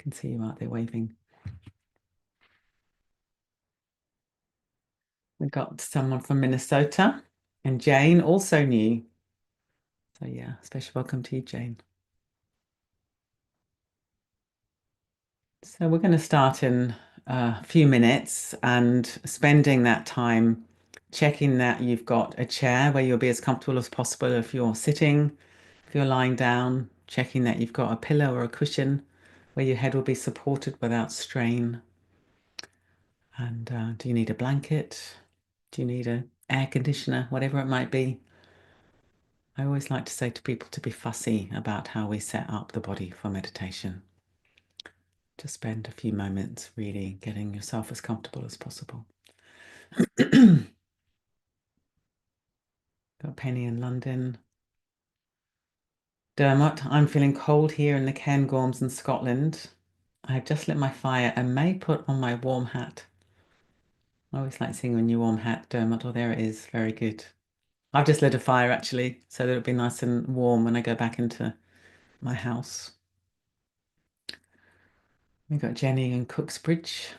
can see you out there waving. We've got someone from Minnesota and Jane, also new. So yeah, special welcome to you, Jane. So we're going to start in a few minutes and spending that time checking that you've got a chair where you'll be as comfortable as possible if you're sitting, if you're lying down, checking that you've got a pillow or a cushion where your head will be supported without strain. And do you need a blanket? Do you need an air conditioner? Whatever it might be. I always like to say to people to be fussy about how we set up the body for meditation. To spend a few moments really getting yourself as comfortable as possible. Got Penny in London. Dermot, I'm feeling cold here in the Cairngorms in Scotland. I have just lit my fire and may put on my warm hat. I always like seeing a new warm hat, Dermot. Oh, there it is. Very good. I've just lit a fire actually, so that it'll be nice and warm when I go back into my house. We've got Jenny in Cooksbridge.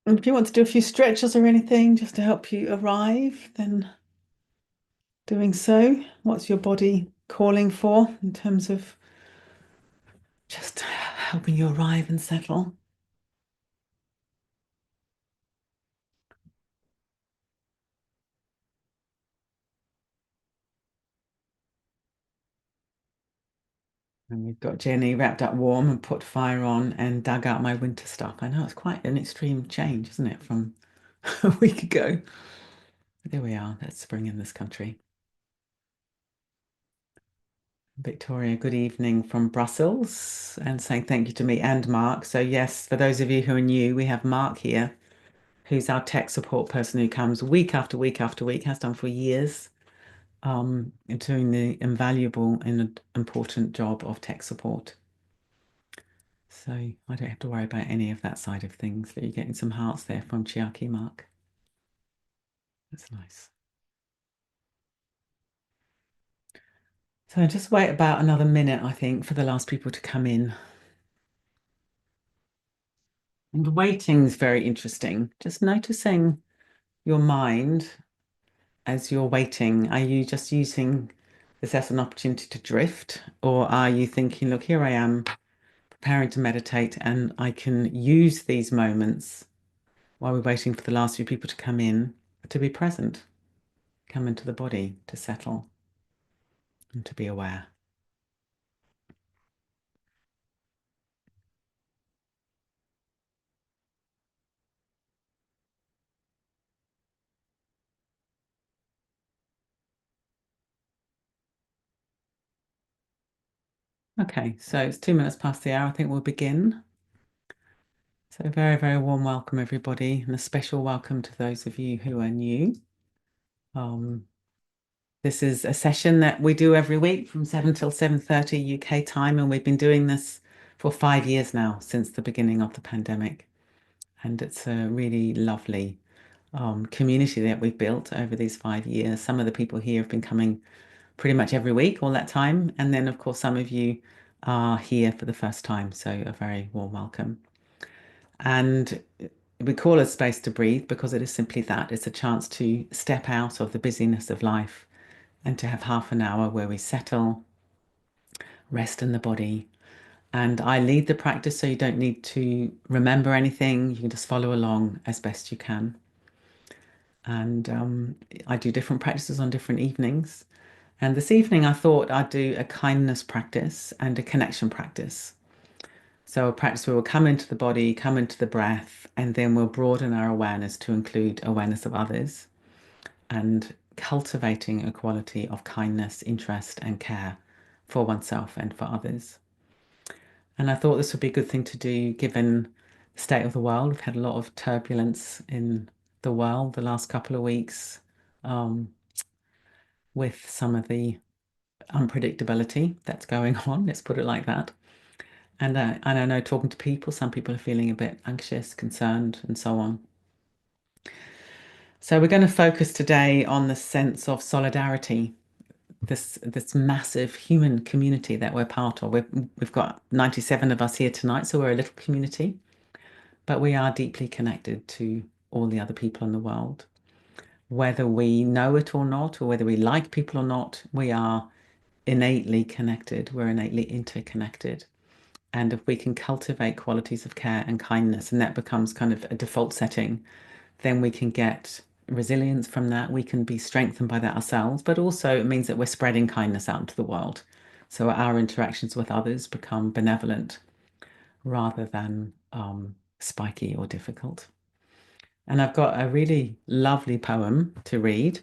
And if you want to do a few stretches or anything just to help you arrive, then doing so. What's your body calling for in terms of just helping you arrive and settle? And we've got Jenny wrapped up warm and put fire on and dug out my winter stuff. I know it's quite an extreme change, isn't it, from a week ago? There we are. That's spring in this country. Victoria, good evening from Brussels, and saying thank you to me and Mark. So yes, for those of you who are new, we have Mark here, who's our tech support person who comes week after week after week, has done for years, doing the invaluable and important job of tech support. So I don't have to worry about any of that side of things. But you're getting some hearts there from Chiaki Mark. That's nice. So just wait about another minute, I think, for the last people to come in. And waiting is very interesting. Just noticing your mind as you're waiting. Are you just using this as an opportunity to drift? Or are you thinking, look, here I am preparing to meditate, and I can use these moments while we're waiting for the last few people to come in to be present, come into the body, to settle, and to be aware. Okay, so it's 2 minutes past the hour. I think we'll begin. So very, very warm welcome, everybody, and a special welcome to those of you who are new. This is a session that we do every week from 7 till 7:30 UK time, and we've been doing this for 5 years now, since the beginning of the pandemic. And it's a really lovely community that we've built over these 5 years. Some of the people here have been coming pretty much every week all that time. And then, of course, some of you are here for the first time. So a very warm welcome. And we call it Space to Breathe because it is simply that. It's a chance to step out of the busyness of life and to have half an hour where we settle, rest in the body. And I lead the practice, so you don't need to remember anything. You can just follow along as best you can. And I do different practices on different evenings. And this evening, I thought I'd do a kindness practice and a connection practice. So a practice where we'll come into the body, come into the breath, and then we'll broaden our awareness to include awareness of others and cultivating a quality of kindness, interest, and care for oneself and for others. And I thought this would be a good thing to do given the state of the world. We've had a lot of turbulence in the world the last couple of weeks, with some of the unpredictability that's going on, let's put it like that. And I know talking to people, some people are feeling a bit anxious, concerned, and so on. So we're going to focus today on the sense of solidarity, this massive human community that we're part of. We've got 97 of us here tonight, so we're a little community, but we are deeply connected to all the other people in the world. Whether we know it or not, or whether we like people or not, we are innately connected. We're innately interconnected. And if we can cultivate qualities of care and kindness, and that becomes kind of a default setting, then we can get resilience from that. We can be strengthened by that ourselves, but also it means that we're spreading kindness out into the world. So our interactions with others become benevolent rather than spiky or difficult. And I've got a really lovely poem to read,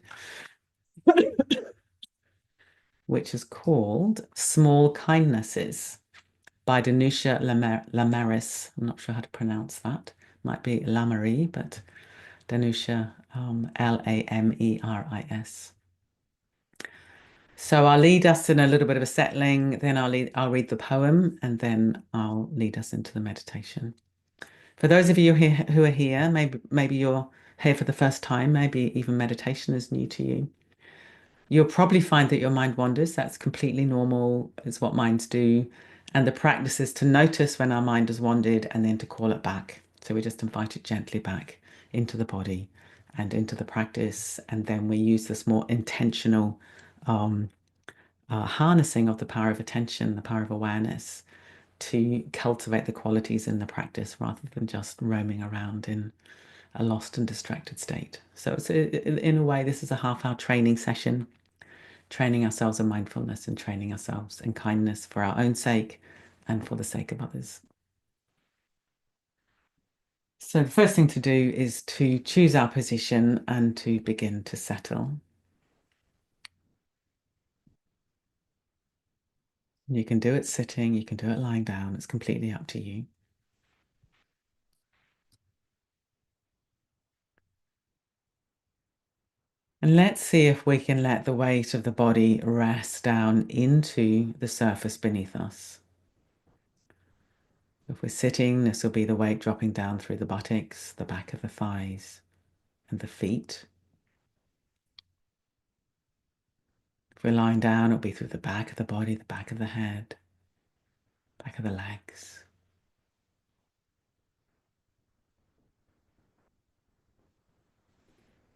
which is called Small Kindnesses by Danusha Lamaris. I'm not sure how to pronounce that. Might be Lamary, but Danusha, Lameris. So I'll lead us in a little bit of a settling, then I'll read the poem, and then I'll lead us into the meditation. For those of you who are here, maybe you're here for the first time, maybe even meditation is new to you. You'll probably find that your mind wanders. That's completely normal. It's what minds do. And the practice is to notice when our mind has wandered and then to call it back. So we just invite it gently back into the body and into the practice. And then we use this more intentional harnessing of the power of attention, the power of awareness, to cultivate the qualities in the practice rather than just roaming around in a lost and distracted state. So in a way, this is a half-hour training session, training ourselves in mindfulness and training ourselves in kindness for our own sake and for the sake of others. So the first thing to do is to choose our position and to begin to settle. You can do it sitting, you can do it lying down, it's completely up to you. And let's see if we can let the weight of the body rest down into the surface beneath us. If we're sitting, this will be the weight dropping down through the buttocks, the back of the thighs, and the feet. If we're lying down, it'll be through the back of the body, the back of the head, back of the legs.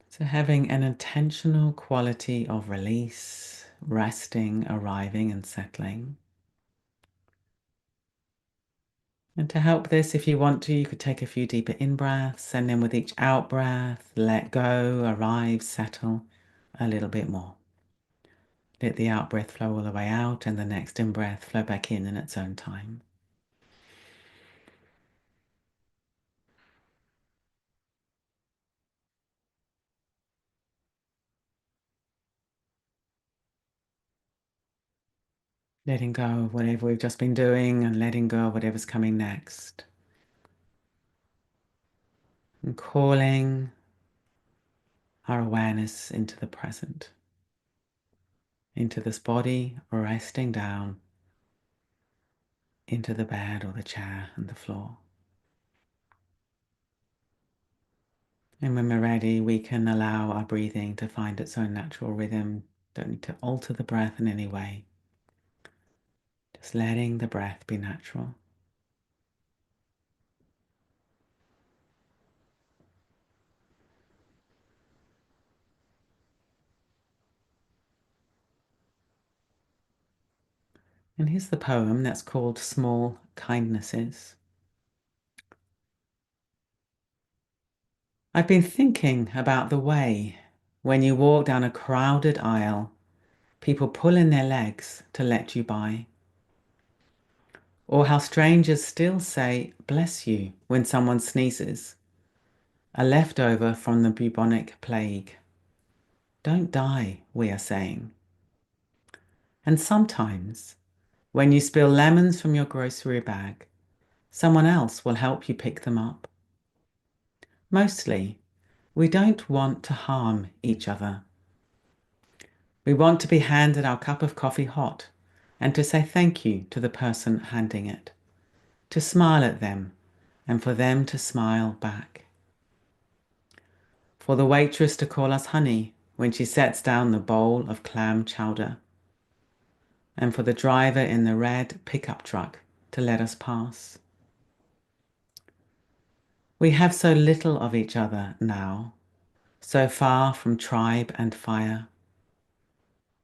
So having an intentional quality of release, resting, arriving, and settling. And to help this, if you want to, you could take a few deeper in-breaths, and then with each out-breath, let go, arrive, settle a little bit more. Let the out-breath flow all the way out, and the next in-breath flow back in its own time. Letting go of whatever we've just been doing and letting go of whatever's coming next. And calling our awareness into the present, into this body resting down into the bed or the chair and the floor. And when we're ready, we can allow our breathing to find its own natural rhythm. Don't need to alter the breath in any way. Just letting the breath be natural. And here's the poem that's called Small Kindnesses. I've been thinking about the way when you walk down a crowded aisle, people pull in their legs to let you by. Or how strangers still say, bless you, when someone sneezes. A leftover from the bubonic plague. Don't die, we are saying. And sometimes, when you spill lemons from your grocery bag, someone else will help you pick them up. Mostly, we don't want to harm each other. We want to be handed our cup of coffee hot and to say thank you to the person handing it, to smile at them and for them to smile back. For the waitress to call us honey when she sets down the bowl of clam chowder, and for the driver in the red pickup truck to let us pass. We have so little of each other now, so far from tribe and fire.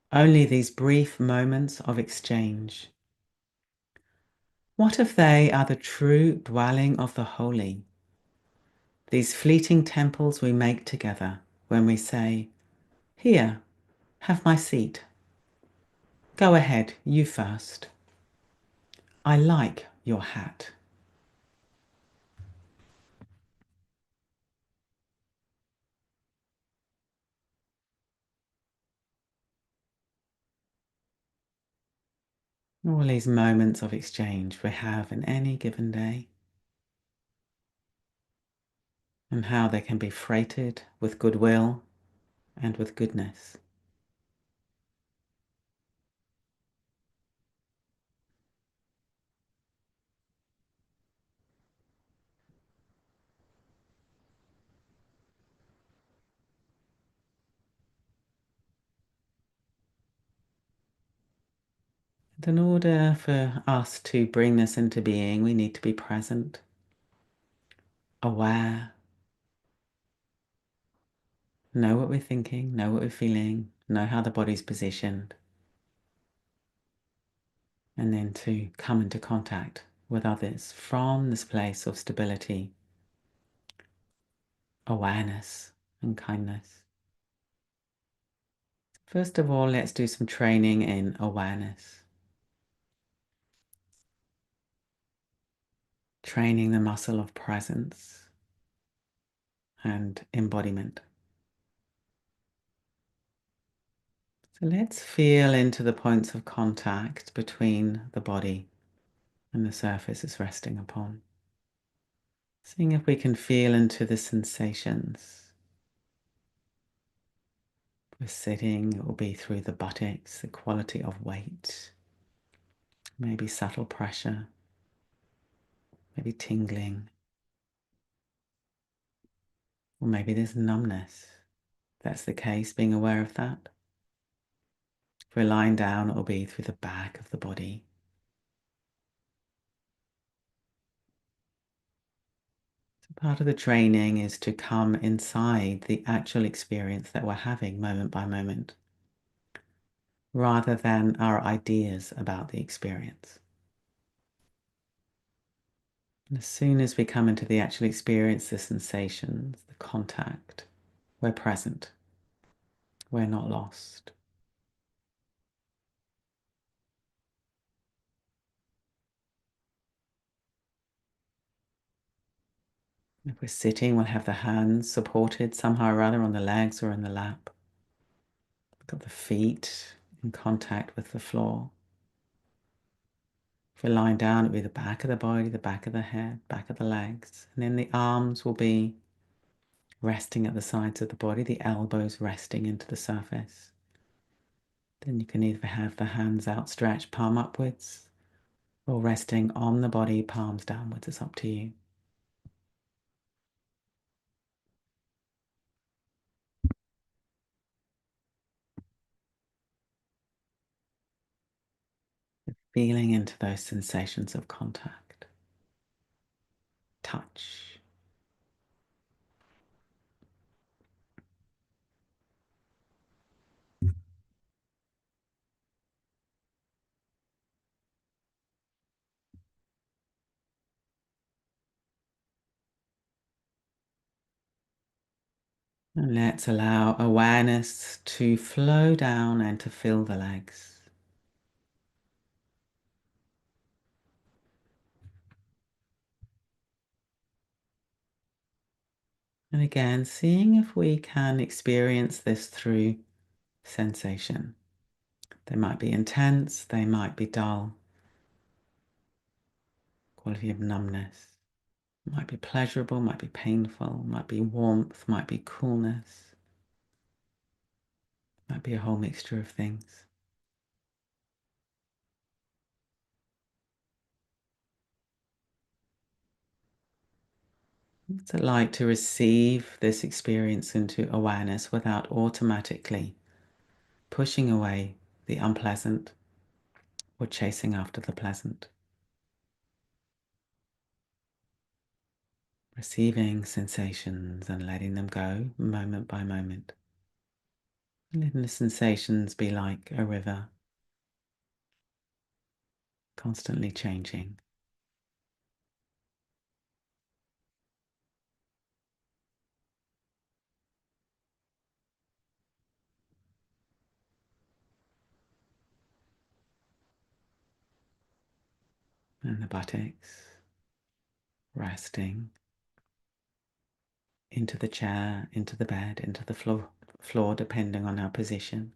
Only these brief moments of exchange. What if they are the true dwelling of the holy? These fleeting temples we make together when we say, "Here, have my seat. Go ahead, you first. I like your hat." All these moments of exchange we have in any given day, and how they can be freighted with goodwill and with goodness. And in order for us to bring this into being, we need to be present, aware, know what we're thinking, know what we're feeling, know how the body's positioned, and then to come into contact with others from this place of stability, awareness, and kindness. First of all, let's do some training in awareness. Training the muscle of presence and embodiment. So let's feel into the points of contact between the body and the surface it's resting upon. Seeing if we can feel into the sensations. If we're sitting, it will be through the buttocks, the quality of weight, maybe subtle pressure, maybe tingling, or maybe there's numbness. If that's the case, being aware of that. If we're lying down, it will be through the back of the body. So part of the training is to come inside the actual experience that we're having moment by moment, rather than our ideas about the experience. And as soon as we come into the actual experience, the sensations, the contact, we're present. We're not lost. If we're sitting, we'll have the hands supported somehow or other on the legs or in the lap. We've got the feet in contact with the floor. If we're lying down, it'll be the back of the body, the back of the head, back of the legs. And then the arms will be resting at the sides of the body, the elbows resting into the surface. Then you can either have the hands outstretched, palm upwards, or resting on the body, palms downwards. It's up to you. Feeling into those sensations of contact, touch. And let's allow awareness to flow down and to fill the legs. And again, seeing if we can experience this through sensation. They might be intense, they might be dull. Quality of numbness. Might be pleasurable, might be painful, might be warmth, might be coolness. Might be a whole mixture of things. What's it like to receive this experience into awareness without automatically pushing away the unpleasant or chasing after the pleasant? Receiving sensations and letting them go moment by moment. Letting the sensations be like a river, constantly changing. And the buttocks resting into the chair, into the bed, into the floor depending on our position.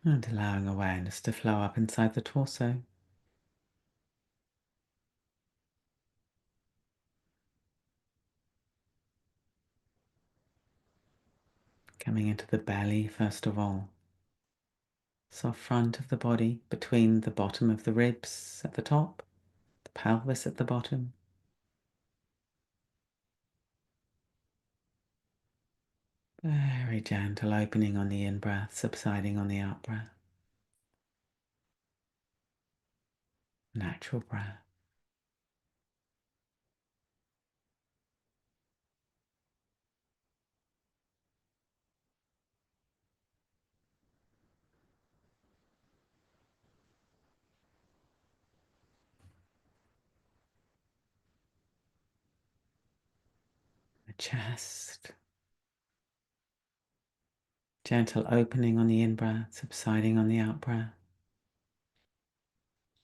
And allowing awareness to flow up inside the torso. Coming into the belly first of all. Soft front of the body between the bottom of the ribs at the top, the pelvis at the bottom. Very gentle opening on the in-breath, subsiding on the out-breath. Natural breath. The chest. Gentle opening on the in-breath, subsiding on the out-breath.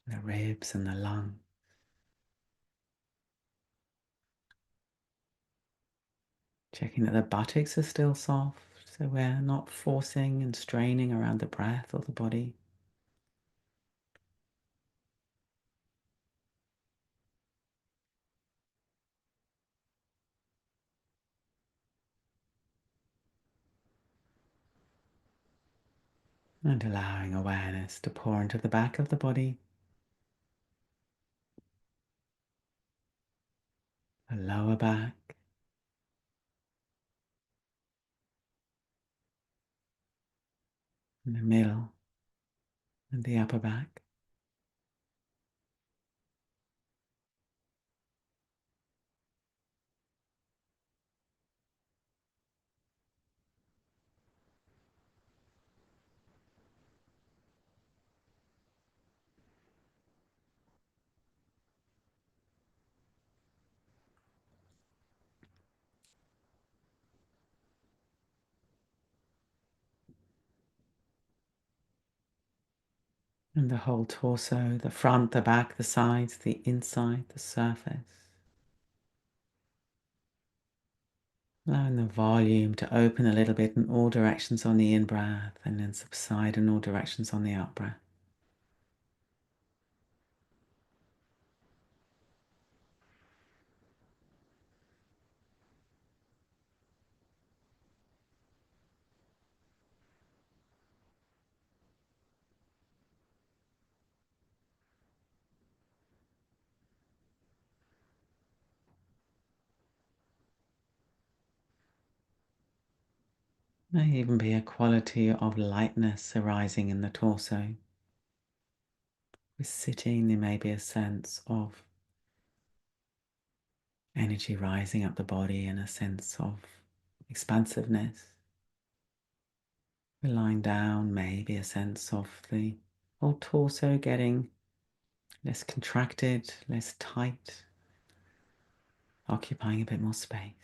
The ribs and the lung. Checking that the buttocks are still soft, so we're not forcing and straining around the breath or the body. And allowing awareness to pour into the back of the body, the lower back, and the middle, and the upper back. And the whole torso, the front, the back, the sides, the inside, the surface. Allowing the volume to open a little bit in all directions on the in-breath and then subside in all directions on the out-breath. May even be a quality of lightness arising in the torso. With sitting, there may be a sense of energy rising up the body and a sense of expansiveness. With lying down, maybe a sense of the whole torso getting less contracted, less tight, occupying a bit more space.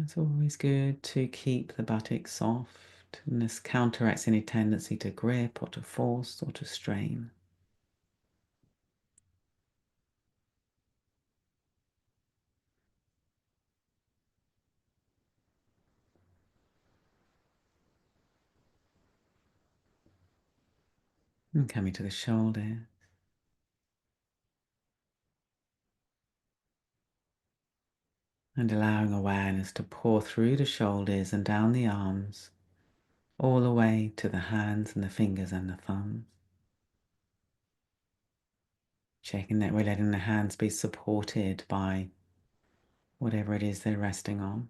It's always good to keep the buttocks soft, and this counteracts any tendency to grip or to force or to strain. And coming to the shoulders. And allowing awareness to pour through the shoulders and down the arms, all the way to the hands and the fingers and the thumbs. Checking that we're letting the hands be supported by whatever it is they're resting on.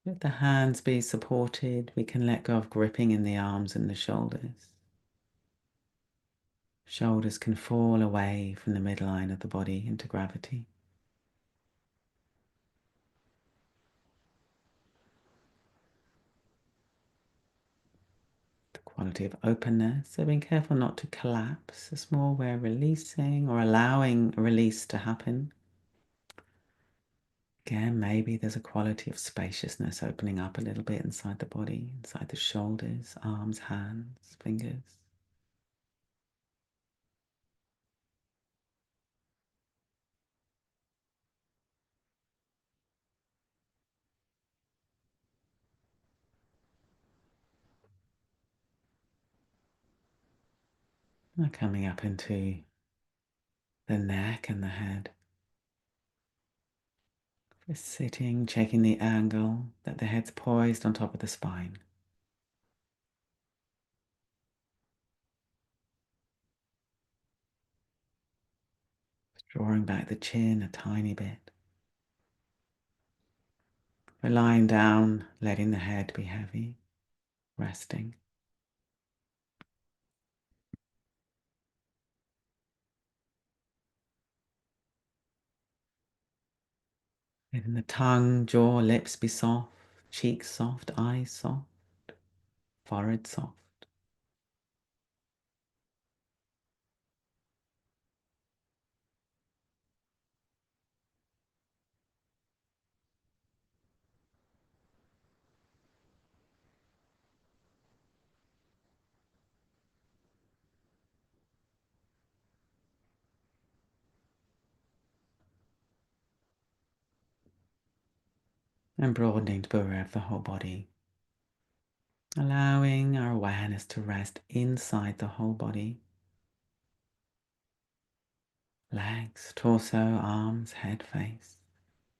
Let the hands be supported. We can let go of gripping in the arms and the shoulders. Shoulders can fall away from the midline of the body into gravity. The quality of openness, so being careful not to collapse. It's more we're releasing or allowing a release to happen. Again, maybe there's a quality of spaciousness opening up a little bit inside the body, inside the shoulders, arms, hands, fingers. Now coming up into the neck and the head. Just sitting, checking the angle that the head's poised on top of the spine. Drawing back the chin a tiny bit. We're lying down, letting the head be heavy, resting. Letting the tongue, jaw, lips be soft, cheeks soft, eyes soft, forehead soft. And broadening to bereft the whole body. Allowing our awareness to rest inside the whole body. Legs, torso, arms, head, face,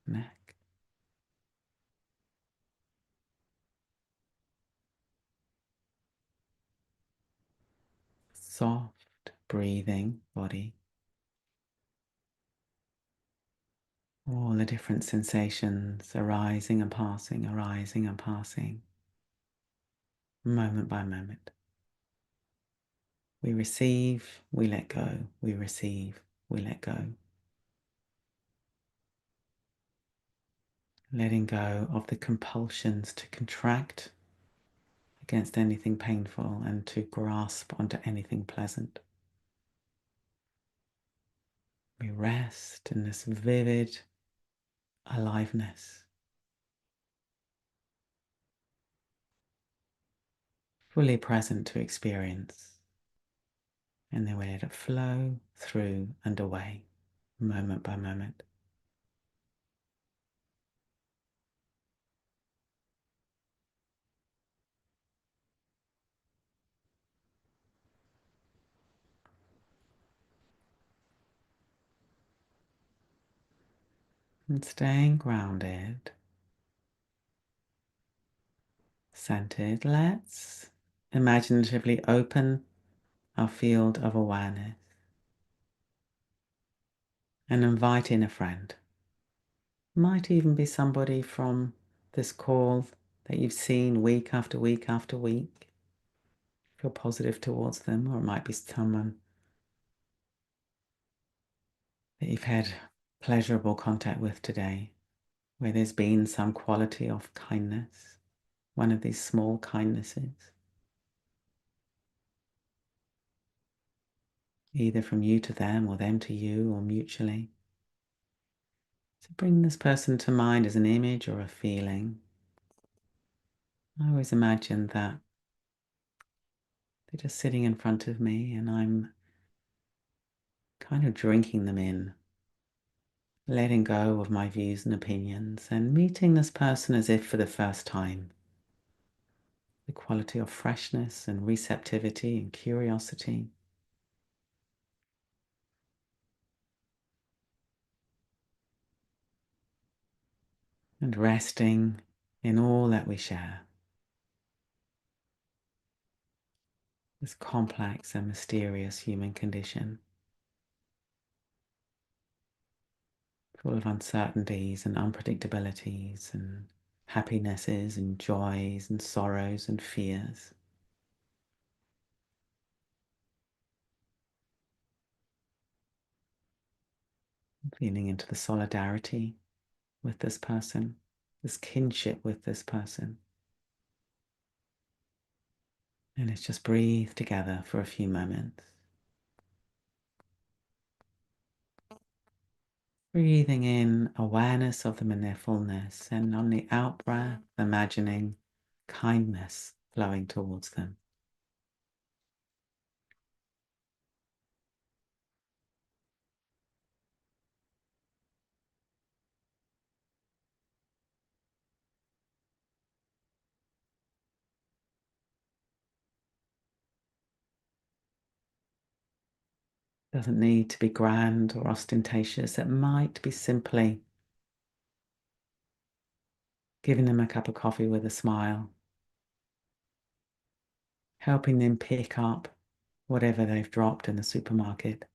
neck. Soft breathing body. All the different sensations arising and passing, moment by moment. We receive, we let go, we receive, we let go. Letting go of the compulsions to contract against anything painful and to grasp onto anything pleasant. We rest in this vivid aliveness, fully present to experience, and then we let it flow through and away, moment by moment. And staying grounded, centered, let's imaginatively open our field of awareness and invite in a friend. Might even be somebody from this call that you've seen week after week after week. Feel positive towards them, or it might be someone that you've had pleasurable contact with today, where there's been some quality of kindness, one of these small kindnesses, either from you to them or them to you or mutually. So bring this person to mind as an image or a feeling. I always imagine that they're just sitting in front of me and I'm kind of drinking them in, letting go of my views and opinions and meeting this person as if for the first time. the quality of freshness and receptivity and curiosity. And resting in all that we share. This complex and mysterious human condition, full of uncertainties and unpredictabilities and happinesses and joys and sorrows and fears. Feeling into the solidarity with this person, this kinship with this person. And let's just breathe together for a few moments. Breathing in awareness of them in their fullness, and on the out breath, imagining kindness flowing towards them. Doesn't need to be grand or ostentatious. It might be simply giving them a cup of coffee with a smile, helping them pick up whatever they've dropped in the supermarket.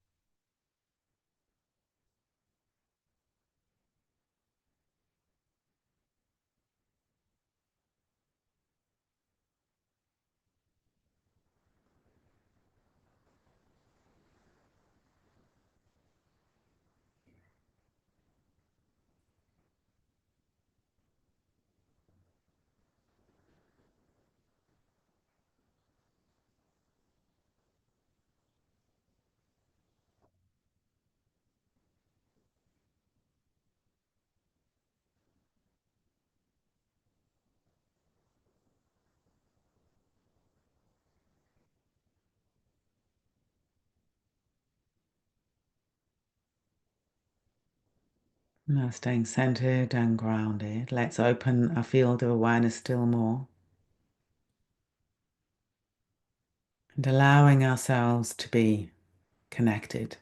Now staying centered and grounded, let's open our field of awareness still more. And allowing ourselves to be connected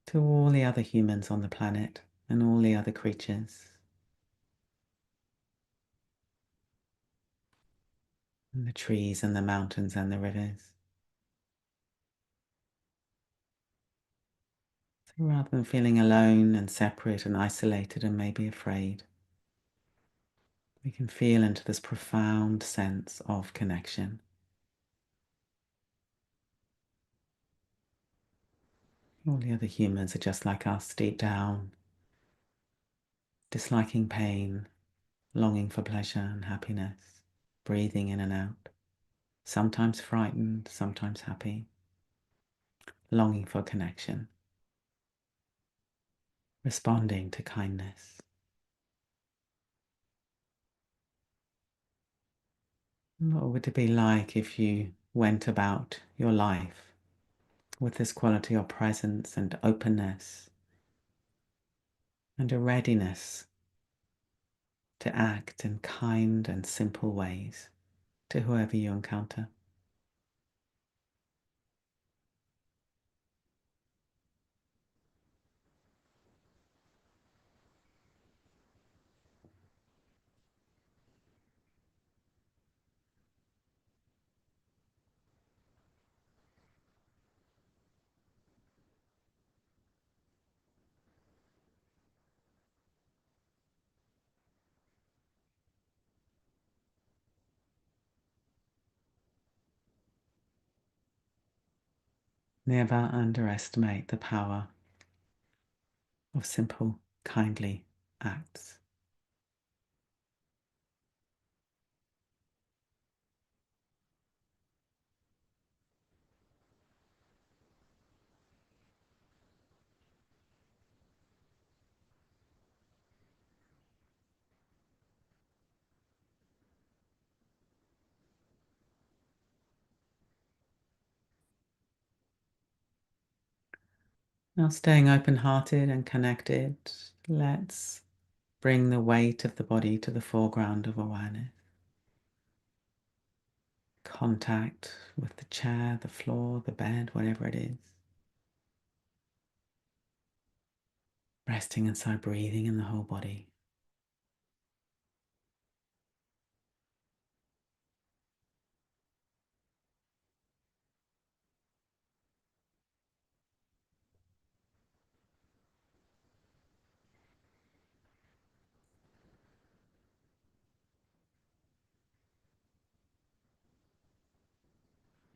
to all the other humans on the planet and all the other creatures. And the trees and the mountains and the rivers. So rather than feeling alone and separate and isolated and maybe afraid, we can feel into this profound sense of connection. All the other humans are just like us, deep down, disliking pain, longing for pleasure and happiness, breathing in and out, sometimes frightened, sometimes happy, longing for connection, responding to kindness. What would it be like if you went about your life with this quality of presence and openness and a readiness to act in kind and simple ways to whoever you encounter? Never underestimate the power of simple, kindly acts. Now, staying open-hearted and connected, let's bring the weight of the body to the foreground of awareness. contact with the chair, the floor, the bed, whatever it is. Resting inside, breathing in the whole body.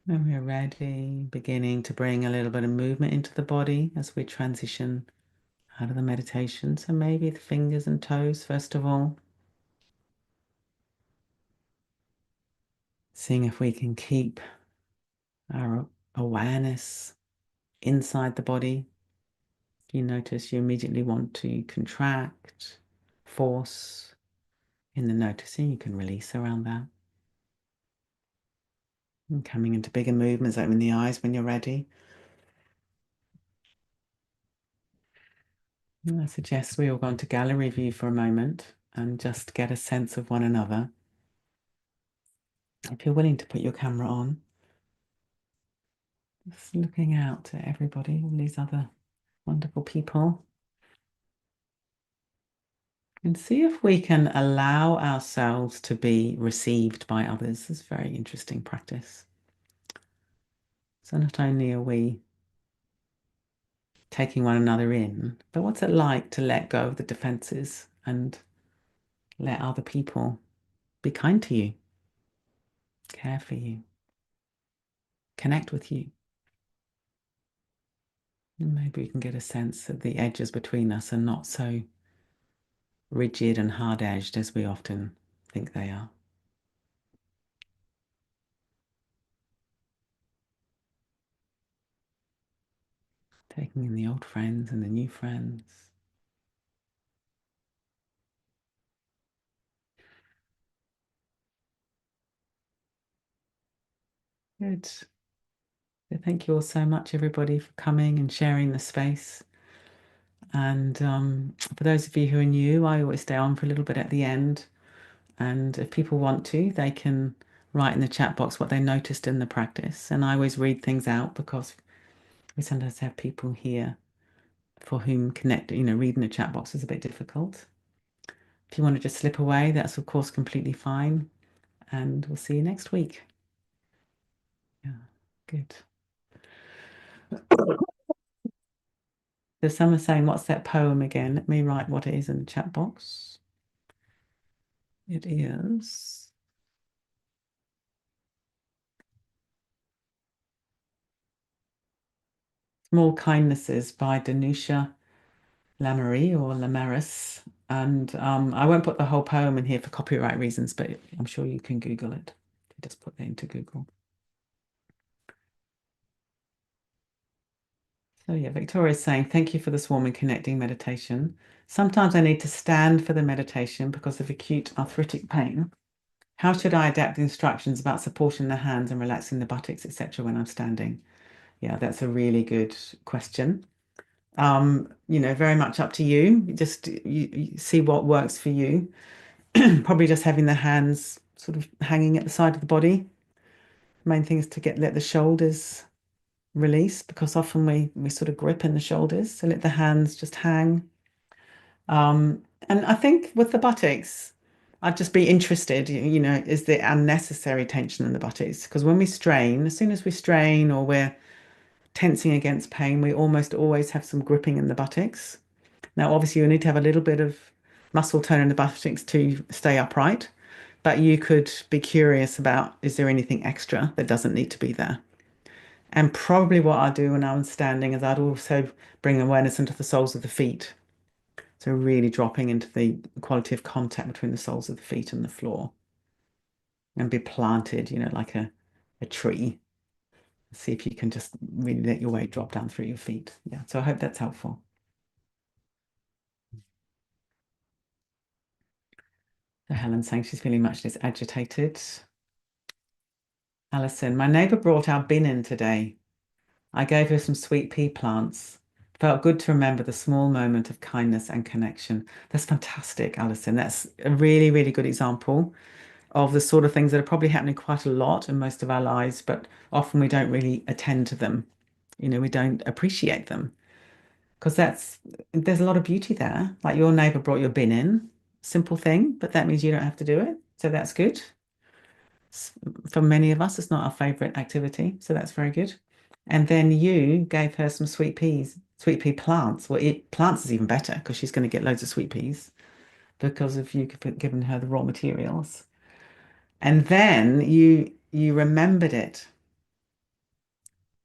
When we're ready, beginning to bring a little bit of movement into the body as we transition out of the meditation. So maybe the fingers and toes, first of all. Seeing if we can keep our awareness inside the body. You notice you immediately want to contract, force. In the noticing, you can release around that. And coming into bigger movements, open the eyes when you're ready. And I suggest we all go into gallery view for a moment and just get a sense of one another. If you're willing to put your camera on, just looking out to everybody, all these other wonderful people. And see if we can allow ourselves to be received by others. It's a very interesting practice. So not only are we taking one another in, but what's it like to let go of the defenses and let other people be kind to you, care for you, connect with you? And maybe we can get a sense that the edges between us are not so rigid and hard-edged as we often think they are. Taking in the old friends and the new friends. Good. So thank you all so much, everybody, for coming and sharing the space. And for those of you who are new, I always stay on for a little bit at the end. And if people want to, they can write in the chat box what they noticed in the practice. And I always read things out because we sometimes have people here for whom reading the chat box is a bit difficult. If you want to just slip away, that's of course completely fine. And we'll see you next week. Yeah, good. There's someone saying, what's that poem again? Let me write what it is in the chat box. It is Small Kindnesses by Danusha Lamarie or Lamaris. And I won't put the whole poem in here for copyright reasons, but I'm sure you can Google it. You just put that into Google. So yeah, Victoria's saying, thank you for this warm and connecting meditation. Sometimes I need to stand for the meditation because of acute arthritic pain. How should I adapt the instructions about supporting the hands and relaxing the buttocks, etc. when I'm standing? Yeah, that's a really good question. Very much up to you. Just you see what works for you. Probably just having the hands sort of hanging at the side of the body. Main thing is to let the shoulders release because often we sort of grip in the shoulders. So let the hands just hang. And I think with the buttocks, I'd just be interested, is there unnecessary tension in the buttocks? Because when we strain, as soon as we strain or we're tensing against pain, we almost always have some gripping in the buttocks. Now, obviously, you need to have a little bit of muscle tone in the buttocks to stay upright, but you could be curious about, is there anything extra that doesn't need to be there? And probably what I do when I'm standing is I'd also bring awareness into the soles of the feet. So really dropping into the quality of contact between the soles of the feet and the floor and be planted, like a tree. See if you can just really let your weight drop down through your feet. Yeah, so I hope that's helpful. So Helen's saying she's feeling much less agitated. Alison, my neighbour brought our bin in today. I gave her some sweet pea plants. Felt good to remember the small moment of kindness and connection. That's fantastic, Alison. That's a really, really good example of the sort of things that are probably happening quite a lot in most of our lives, but often we don't really attend to them. We don't appreciate them because there's a lot of beauty there. Like your neighbor brought your bin in, simple thing, but that means you don't have to do it. So that's good. For many of us, it's not our favorite activity, so that's very good. And then you gave her some sweet peas, sweet pea plants. Well, plants is even better because she's going to get loads of sweet peas because of you giving her the raw materials. And then you remembered it.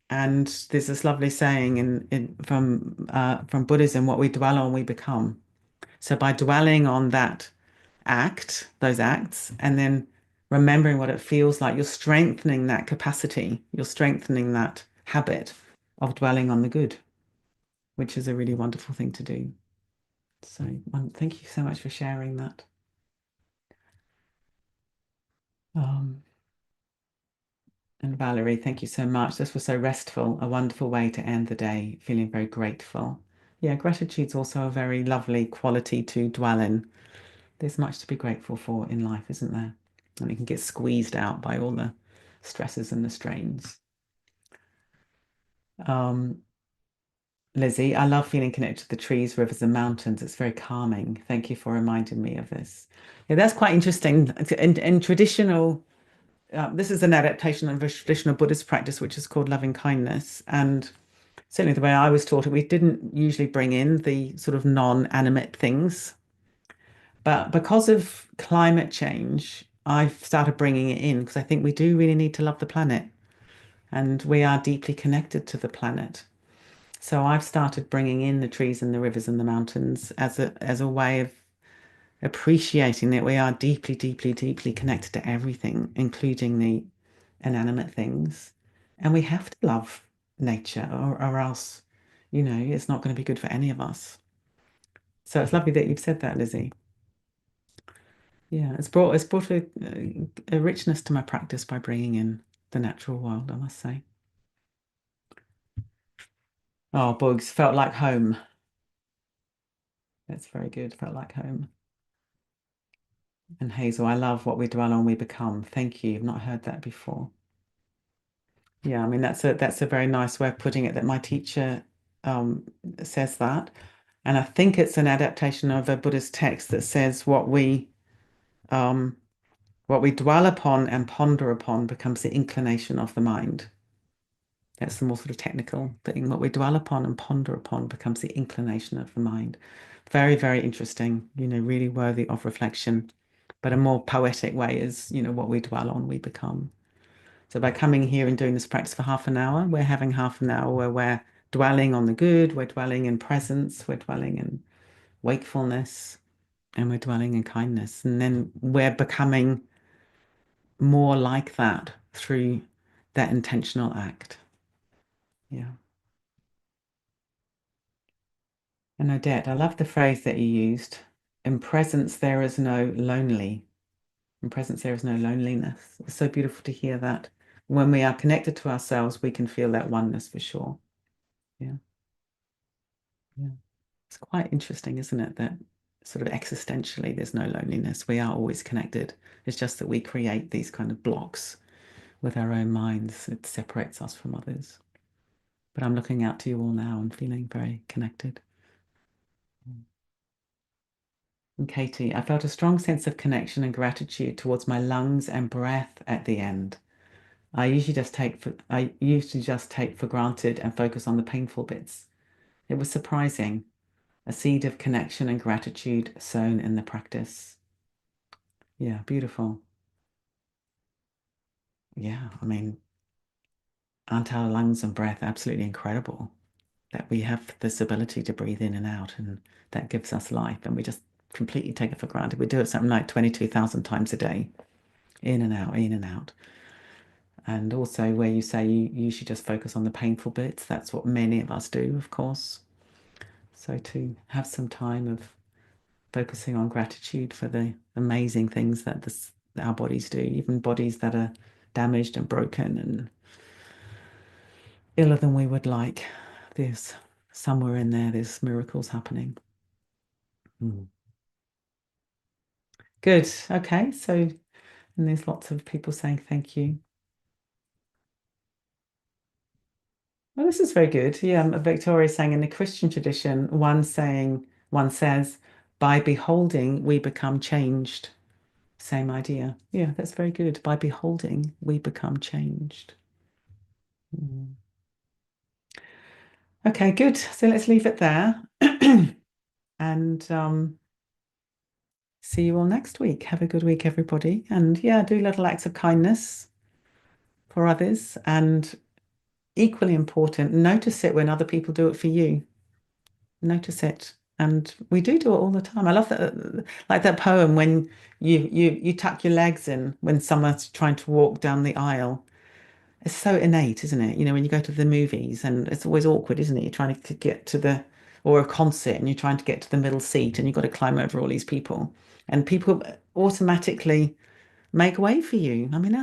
And there's this lovely saying from Buddhism, what we dwell on, we become. So by dwelling on those acts, and then remembering what it feels like, you're strengthening that capacity, you're strengthening that habit of dwelling on the good, which is a really wonderful thing to do. So thank you so much for sharing that. Um, and Valerie, thank you so much. This was so restful, a wonderful way to end the day, feeling very grateful. Yeah, gratitude's also a very lovely quality to dwell in. There's much to be grateful for in life, isn't there? And it can get squeezed out by all the stresses and the strains. Um, Lizzie, I love feeling connected to the trees, rivers, and mountains. It's very calming. Thank you for reminding me of this. Yeah, that's quite interesting. In traditional, this is an adaptation of a traditional Buddhist practice, which is called loving kindness. And certainly the way I was taught it, we didn't usually bring in the sort of non-animate things. But because of climate change, I've started bringing it in because I think we do really need to love the planet and we are deeply connected to the planet. So I've started bringing in the trees and the rivers and the mountains as a way of appreciating that we are deeply, deeply, deeply connected to everything, including the inanimate things. And we have to love nature or else, it's not going to be good for any of us. So it's lovely that you've said that, Lizzie. Yeah, it's brought a richness to my practice by bringing in the natural world, I must say. Oh, bugs felt like home. That's very good. Felt like home. And Hazel, I love what we dwell on, we become. Thank you. I've not heard that before. Yeah, I mean that's a very nice way of putting it that my teacher um, says that. And I think it's an adaptation of a Buddhist text that says um, what we dwell upon and ponder upon becomes the inclination of the mind. That's the more sort of technical thing. What we dwell upon and ponder upon becomes the inclination of the mind. Very, very interesting, really worthy of reflection. But a more poetic way is, what we dwell on, we become. So by coming here and doing this practice for half an hour, we're having half an hour where we're dwelling on the good, we're dwelling in presence, we're dwelling in wakefulness, and we're dwelling in kindness. And then we're becoming more like that through that intentional act. Yeah. And Odette, I love the phrase that you used. In presence, there is no lonely. In presence, there is no loneliness. It's so beautiful to hear that. When we are connected to ourselves, we can feel that oneness for sure. Yeah. Yeah. It's quite interesting, isn't it? That sort of existentially, there's no loneliness. We are always connected. It's just that we create these kind of blocks with our own minds. It separates us from others. But I'm looking out to you all now and feeling very connected. And Katie, I felt a strong sense of connection and gratitude towards my lungs and breath at the end. I usually just take for granted and focus on the painful bits. It was surprising, a seed of connection and gratitude sown in the practice. Yeah, beautiful. Yeah, I mean, aren't our lungs and breath absolutely incredible that we have this ability to breathe in and out and that gives us life and we just completely take it for granted. We do it something like 22,000 times a day, in and out, in and out. And also where you say you should just focus on the painful bits, that's what many of us do, of course. So to have some time of focusing on gratitude for the amazing things that our bodies do, even bodies that are damaged and broken and iller than we would like. There's somewhere in there's miracles happening. Mm. Good. Okay. So And there's lots of people saying thank you. Well, this is very good. Yeah, Victoria saying in the Christian tradition, one says, by beholding, we become changed. Same idea. Yeah, that's very good. By beholding, we become changed. Okay, good. So let's leave it there. And see you all next week. Have a good week, everybody. And yeah, do little acts of kindness for others. And equally important, notice it when other people do it for you. Notice it. And we do it all the time. I love that, like that poem when you tuck your legs in when someone's trying to walk down the aisle. It's so innate, isn't it? You know, when you go to the movies and it's always awkward, isn't it? You're trying to get to or a concert and you're trying to get to the middle seat and you've got to climb over all these people. And people automatically make way for you. I mean,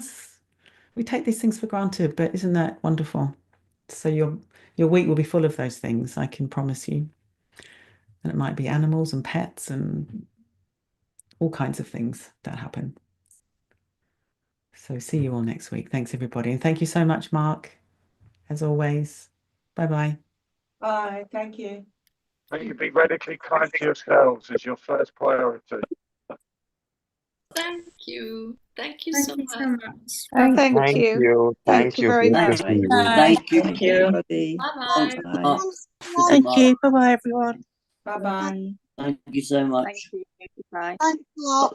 we take these things for granted, but isn't that wonderful? So your week will be full of those things, I can promise you. And it might be animals and pets and all kinds of things that happen. So see you all next week. Thanks, everybody. And thank you so much, Mark, as always. Bye-bye. Bye. Thank you. May you be radically kind to yourselves as your first priority. Thank you. Thank you Thank so you much. so much. Thank you. Thank you very much. Thank you. Everybody. Bye-bye. Bye. Thank you. Bye-bye, everyone. Bye-bye. Thank you so much. Thank you. Bye. Bye.